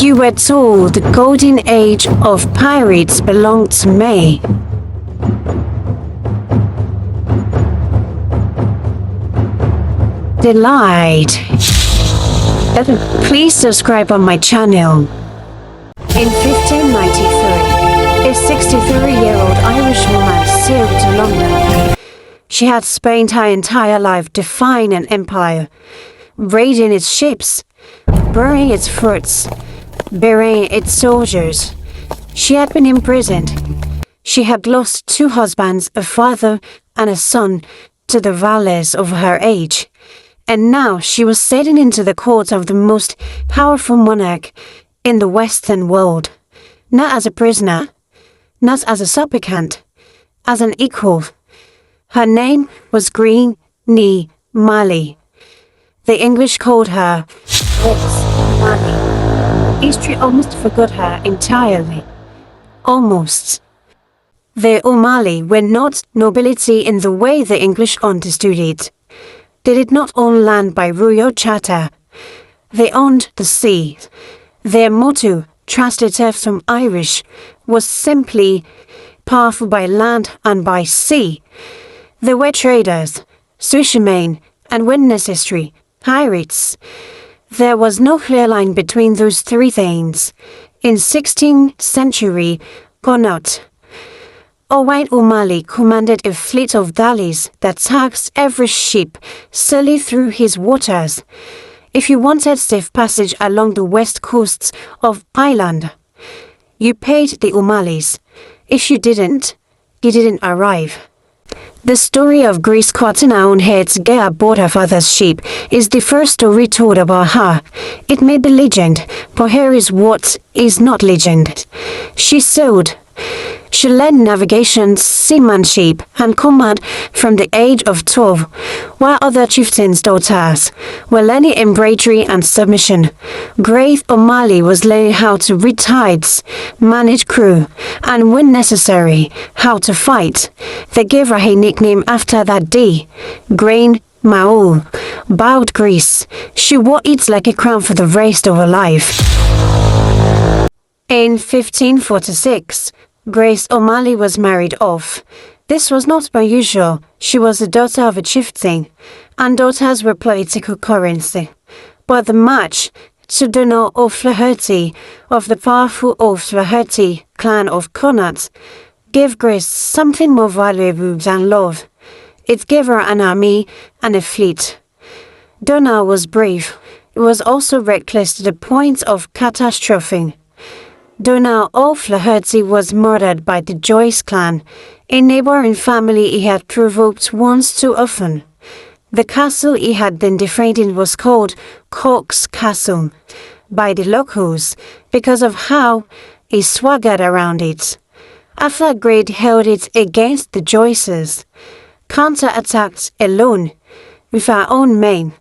You were told the golden age of pirates belonged to me. They lied. Please subscribe on my channel. In 1593, a 63-year-old Irish woman sailed to London. She had spent her entire life defying an empire, raiding its ships, burning its forts, burying its soldiers. She had been imprisoned. She had lost 2 husbands, a father and a son, to the violence of her age. And now she was sailing into the court of the most powerful monarch in the Western world. Not as a prisoner, not as a supplicant, as an equal. Her name was Green Knee Mali. The English called her Ruthless Rulers. History almost forgot her entirely. Almost. The O'Malley were not nobility in the way the English understood it. They did not own land by royal charter. They owned the sea. Their motto, translated from Irish, was simply powerful by land and by sea. They were traders, fishermen, and when necessary, pirates. There was no clear line between those 3 things. In 16th century, Connaught, Owain O'Malley commanded a fleet of galleys that taxed every ship sailing through his waters. If you wanted safe passage along the west coasts of Ireland, you paid the O'Malleys. If you didn't arrive. The story of Grace cutting her own head to get aboard her father's ship is the first story told about her. It may be legend, but here is what is not legend. She sailed. She learned navigation, seamanship, and command from the age of 12, while other chieftains' daughters were learning embroidery and submission. Grace O'Malley was learning how to read tides, manage crew, and when necessary, how to fight. They gave her a nickname after that day, Grain Maul, bowed Grace. She wore it like a crown for the rest of her life. In 1546, Grace O'Malley was married off. This was not unusual. She was the daughter of a chieftain, and daughters were political currency. But the match to Donal O'Flaherty of the powerful O'Flaherty clan of Connaught gave Grace something more valuable than love. It gave her an army and a fleet. Donal was brave. He was also reckless to the point of catastrophe. Donal O'Flaherty was murdered by the Joyce clan, a neighboring family he had provoked once too often. The castle he had been defending was called Cork's Castle by the locals because of how he swaggered around it. Athlered held it against the Joyces, counter-attacked alone with her own men.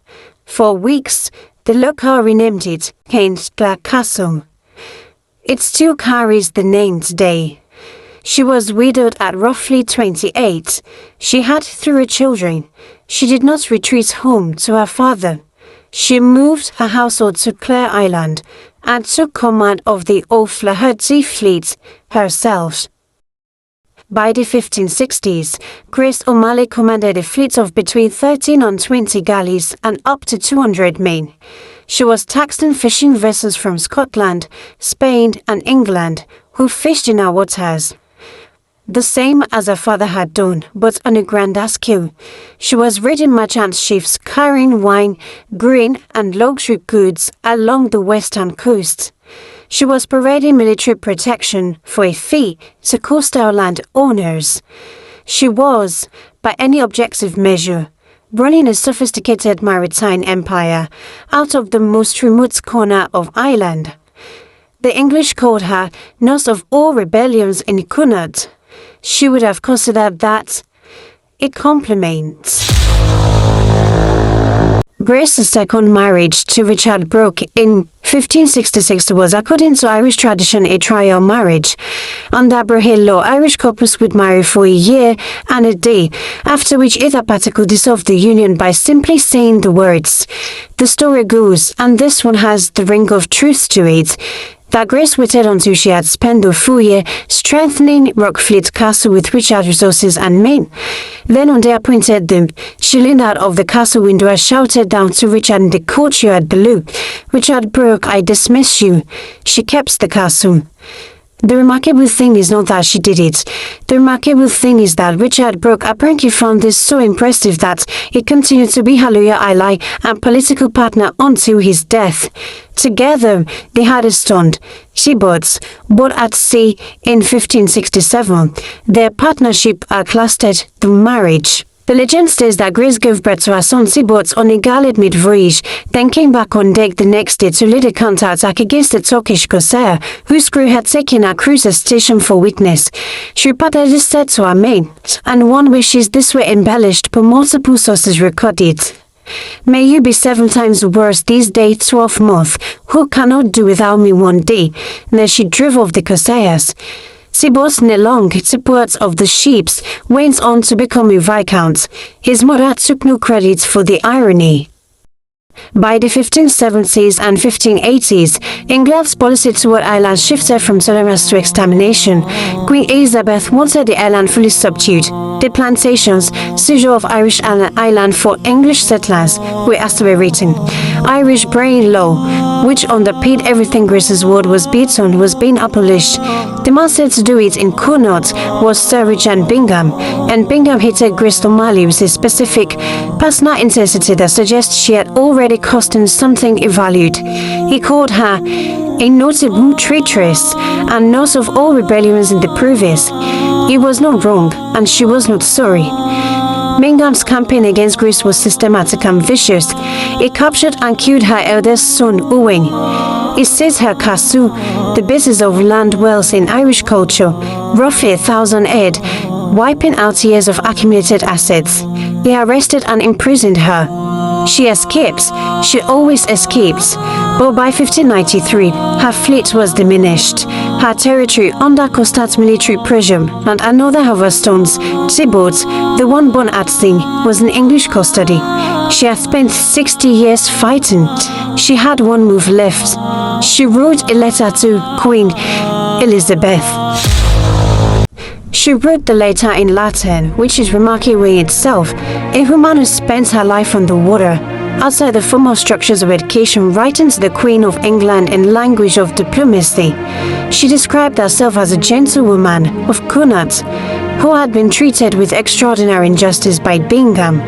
For weeks, the local renamed it Kinscler Castle. It still carries the name today. She was widowed at roughly 28. She had 3 children. She did not retreat home to her father. She moved her household to Clare Island and took command of the O'Flaherty fleet herself. By the 1560s, Grace O'Malley commanded a fleet of between 13 and 20 galleys and up to 200 men. She was taxing fishing vessels from Scotland, Spain, and England, who fished in her waters. The same as her father had done, but on a grander scale. She was raiding merchant ships carrying wine, grain, and luxury goods along the western coast. She was providing military protection for a fee to coastal land owners. She was, by any objective measure, running a sophisticated maritime empire out of the most remote corner of Ireland. The English called her nurse of all rebellions in Connaught. She would have considered that a compliment. Grace's second marriage to Richard Brooke in 1566 was, according to Irish tradition, a trial marriage. Under Brahil law, Irish couples would marry for a year and a day, after which either party could dissolve the union by simply saying the words. The story goes, and this one has the ring of truth to it, that Grace waited until she had spent a full year strengthening Rockfleet Castle with Richard's resources and men. Then on the appointed day, she leaned out of the castle window and shouted down to Richard in the courtyard below, "Richard Brooke, I dismiss you." She kept the castle. The remarkable thing is not that she did it. The remarkable thing is that Richard Brooke apparently found this so impressive that he continued to be her loyal ally and political partner until his death. Together, they had a son, Thibaut, born at sea in 1567. Their partnership lasted the marriage. The legend says that Grace gave birth to her son Thibaut on a galley mid-voyage, then came back on deck the next day to lead a counterattack against the Turkish corsair, whose crew had taken her cruiser station for weakness. She reportedly said to her men, and one wishes this were embellished, but multiple sources record it. "May you be 7 times worse this day 12 month, who cannot do without me one day." And then she drove off the corsairs. Thibaut Nelong, support of the ships, went on to become a Viscount. His mother took no credit for the irony. By the 1570s and 1580s, England's policy toward Ireland shifted from tolerance to extermination. Queen Elizabeth wanted the island fully subdued. The plantations, seizure of Irish island for English settlers, were accelerating. Irish brain law, which underpinned everything Grace's word was built on, was being abolished. The man said to do it in Connaught was Sir Richard Bingham, and Bingham hated Grace O'Malley with a specific personal intensity that suggests she had already cost him something he valued. He called her a notable traitress and nurse of all rebellions in the province. He was not wrong, and she was not sorry. Bingham's campaign against Grace was systematic and vicious. He captured and killed her eldest son, Owen. He seized her castle, the basis of land wealth in Irish culture, roughly 1,000 head, wiping out years of accumulated assets. He arrested and imprisoned her. She escapes. She always escapes. But by 1593, her fleet was diminished. Her territory under constant military pressure, and another of her sons, Thibaut, the one born at sea, was in English custody. She had spent 60 years fighting. She had one move left. She wrote a letter to Queen Elizabeth. She wrote the letter in Latin, which is remarkable in itself. A woman who spent her life on the water, outside the formal structures of education, writing to the Queen of England in language of diplomacy. She described herself as a gentlewoman of Connaught, who had been treated with extraordinary injustice by Bingham.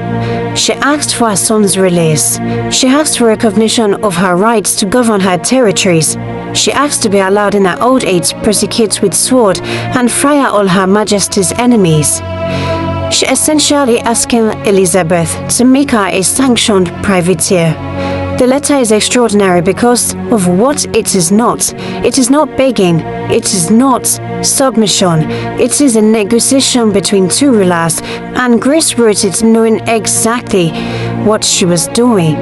She asked for her son's release. She asked for recognition of her rights to govern her territories. She asked to be allowed in her old age to persecute with sword and fire all her majesty's enemies. She essentially asking Elizabeth to make her a sanctioned privateer. The letter is extraordinary because of what it is not. It is not begging. It is not submission. It is a negotiation between two rulers, and Grace wrote it knowing exactly what she was doing.